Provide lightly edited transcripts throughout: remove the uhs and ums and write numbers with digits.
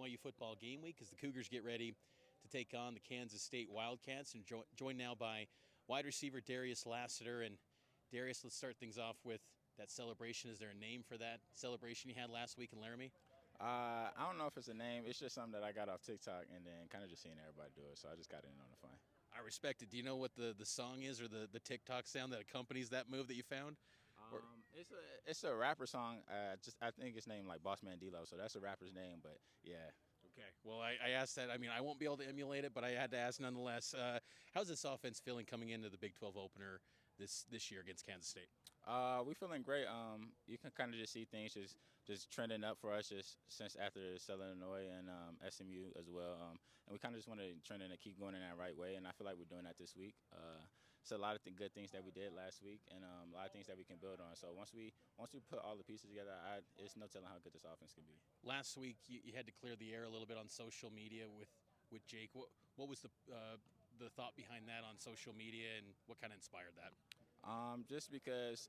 BYU football game week as the Cougars get ready to take on the Kansas State Wildcats, and joined now by wide receiver Darius Lassiter. And Darius, let's start things off with that celebration. Is there a name for that celebration you had last week in Laramie? I don't know if it's a name. It's just something that I got off TikTok and then kind of just seeing everybody do it. So I just got in on the fun. I respect it. Do you know what the song is or the TikTok sound that accompanies that move that you found? It's a rapper song. I think it's named like Boss Man D-Lo. So that's a rapper's name. But yeah. Okay. Well, I asked that. I mean, I won't be able to emulate it, but I had to ask nonetheless. How's this offense feeling coming into the Big 12 opener this year against Kansas State? We feeling great. You can kind of just see things just trending up for us just since after Southern Illinois and SMU as well. And we kind of just want to trend and keep going in that right way. And I feel like we're doing that this week. It's a lot of good things that we did last week, and a lot of things that we can build on. So once we put all the pieces together, it's no telling how good this offense can be. Last week you had to clear the air a little bit on social media with Jake. What was the thought behind that on social media, and what kind of inspired that? Just because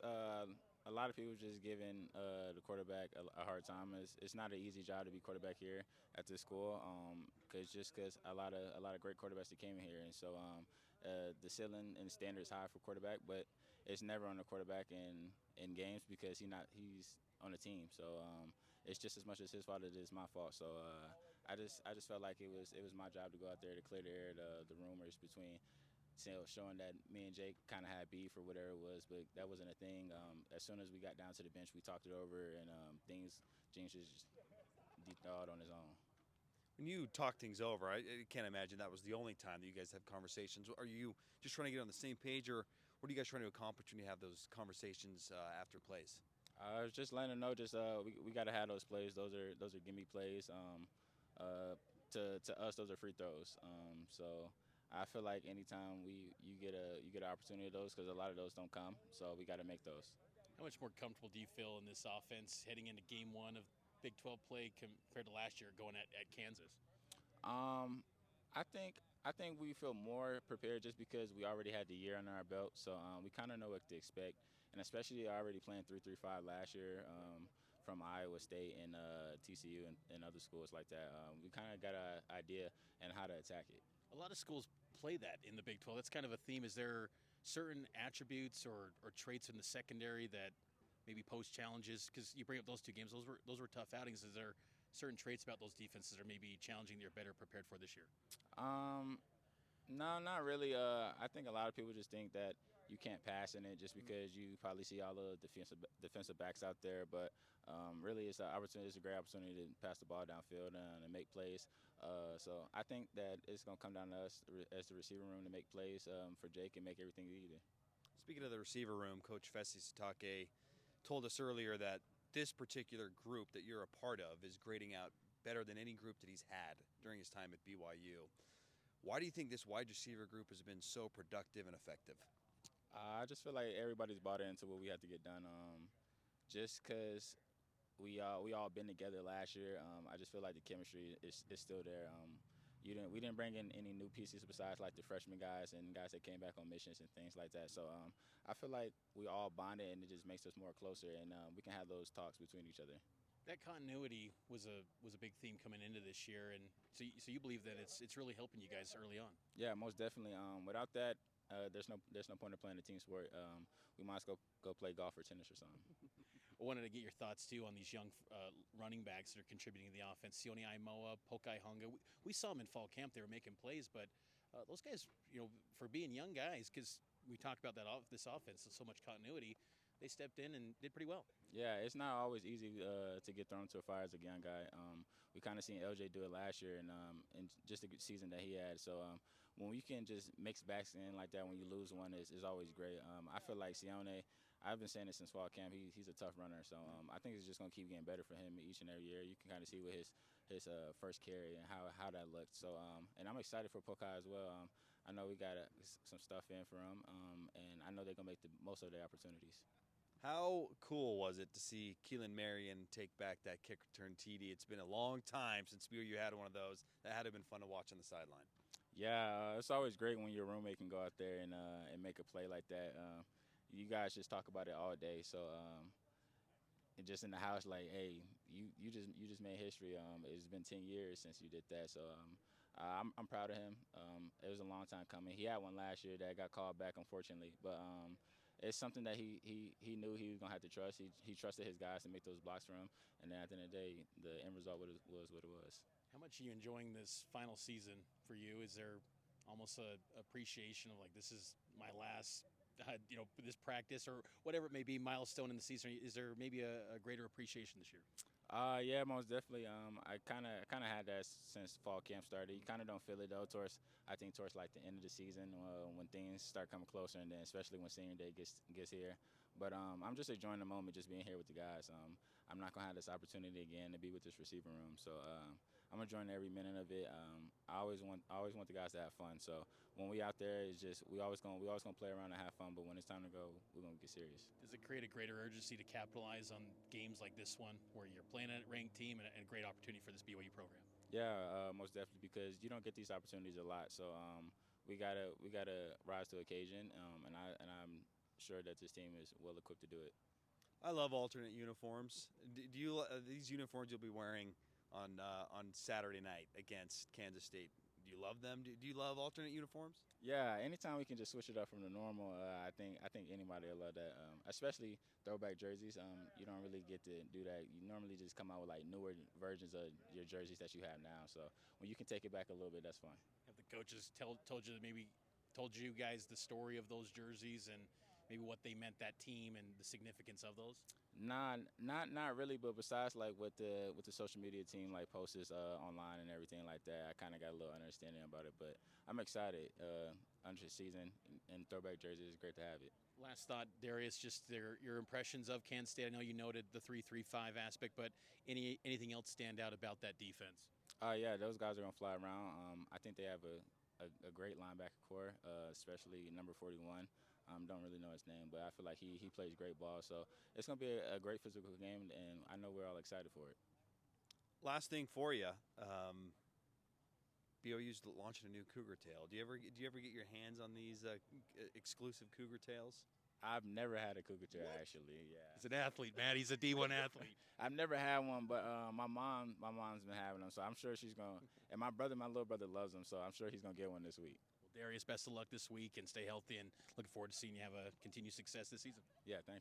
a lot of people just giving the quarterback a hard time. It's not an easy job to be quarterback here at this school, because a lot of great quarterbacks that came in here, and so the ceiling and standard is high for quarterback, but it's never on the quarterback in games because he's on the team. So it's just as much as his fault as it is my fault. So I just felt like it was my job to go out there to clear the air, the rumors between. Showing that me and Jake kind of had beef or whatever it was, but that wasn't a thing. As soon as we got down to the bench, we talked it over, and James just thawed on his own. When you talk things over, I can't imagine that was the only time that you guys have conversations. Are you just trying to get on the same page, or what are you guys trying to accomplish when you have those conversations after plays? I was just letting them know, we got to have those plays. Those are gimme plays. To us, those are free throws. So I feel like anytime you get an opportunity of those, because a lot of those don't come, so we got to make those. How much more comfortable do you feel in this offense heading into Game 1 of Big 12 play compared to last year going at Kansas? I think we feel more prepared just because we already had the year under our belt, so we kind of know what to expect, and especially already playing 3-3-5 last year from Iowa State and TCU and other schools like that. We kind of got an idea and how to attack it. A lot of schools play that in the Big 12. That's kind of a theme. Is there certain attributes or traits in the secondary that maybe pose challenges? Because you bring up those two games, those were tough outings. Is there certain traits about those defenses that are maybe challenging that you're better prepared for this year? No, not really. I think a lot of people just think that you can't pass in it just because you probably see all the defensive backs out there. But really, it's a great opportunity to pass the ball downfield and make plays. So I think that it's going to come down to us as the receiver room to make plays for Jake and make everything easy. Speaking of the receiver room, Coach Fesi Sitake told us earlier that this particular group that you're a part of is grading out better than any group that he's had during his time at BYU. Why do you think this wide receiver group has been so productive and effective? I just feel like everybody's bought into what we have to get done. Just because we all been together last year, I just feel like the chemistry is still there. We didn't bring in any new pieces besides like the freshman guys and guys that came back on missions and things like that. So I feel like we all bonded, and it just makes us more closer, and we can have those talks between each other. That continuity was a big theme coming into this year, and so you believe that it's really helping you guys early on. Yeah, most definitely. Without that, there's no point in playing a team sport. We might as well go play golf or tennis or something. I wanted to get your thoughts too on these young running backs that are contributing to the offense. Sione Aimoa, Pokai Hunga. We saw them in fall camp; they were making plays, but those guys, for being young guys, because we talked about this offense, so much continuity. They stepped in and did pretty well. Yeah, it's not always easy to get thrown to a fire as a young guy. We kind of seen LJ do it last year and just the season that he had. So when we can just mix backs in like that when you lose one is always great. I feel like Sione, I've been saying it since fall camp, he's a tough runner. So I think it's just going to keep getting better for him each and every year. You can kind of see with his first carry and how that looked. So and I'm excited for Pokai as well. I know we got some stuff in for him, and I know they're going to make the most of their opportunities. How cool was it to see Keelan Marion take back that kick return TD? It's been a long time since BYU had one of those. That had to have been fun to watch on the sideline. Yeah, it's always great when your roommate can go out there and make a play like that. You guys just talk about it all day. So just in the house, like, hey, you just made history. It's been 10 years since you did that, so I'm proud of him. It was a long time coming. He had one last year that got called back, unfortunately, but it's something that he knew he was gonna have to trust. He trusted his guys to make those blocks for him, and then at the end of the day, the end result was what it was. How much are you enjoying this final season for you? Is there almost a appreciation of like this is my last, this practice or whatever it may be, milestone in the season? Is there maybe a greater appreciation this year? Yeah, most definitely. I kind of had that since fall camp started. You kind of don't feel it though. I think towards like the end of the season when things start coming closer, and then especially when senior day gets here. But I'm just enjoying the moment, just being here with the guys. I'm not gonna have this opportunity again to be with this receiver room, so I'm enjoying every minute of it. I always want the guys to have fun. So when we out there, it's just we always gonna play around and have fun. But when it's time to go, we're gonna get serious. Does it create a greater urgency to capitalize on games like this one, where you're playing a ranked team and a great opportunity for this BYU program? Yeah, most definitely, because you don't get these opportunities a lot. So we gotta rise to the occasion, and I'm sure that this team is well equipped to do it. I love alternate uniforms. Do you these uniforms you'll be wearing on Saturday night against Kansas State? Do you love them? Do you love alternate uniforms? Yeah, anytime we can just switch it up from the normal, I think anybody will love that. Especially throwback jerseys. You don't really get to do that. You normally just come out with like newer versions of your jerseys that you have now. So when you can take it back a little bit, that's fine. Have the coaches told you guys the story of those jerseys and maybe what they meant, that team, and the significance of those? Nah, not really. But besides, like with the social media team, like posts online and everything like that, I kind of got a little understanding about it. But I'm excited. Under the season and throwback jerseys, it's great to have it. Last thought, Darius, just your impressions of Kansas State. I know you noted the 3-3-5 aspect, but anything else stand out about that defense? Yeah, those guys are gonna fly around. I think they have a great linebacker core, especially number 41. Don't really know his name, but I feel like he plays great ball. So it's going to be a great physical game, and I know we're all excited for it. Last thing for you, BYU's launching a new Cougar tail. Do you ever get your hands on these exclusive Cougar tails? I've never had a Cougar tail, actually. Yeah, he's an athlete, man. He's a D1 athlete. I've never had one, but my mom's been having them, so I'm sure she's gonna. And my little brother loves them, so I'm sure he's gonna get one this week. Darius, best of luck this week and stay healthy, and looking forward to seeing you have a continued success this season. Yeah, thank you.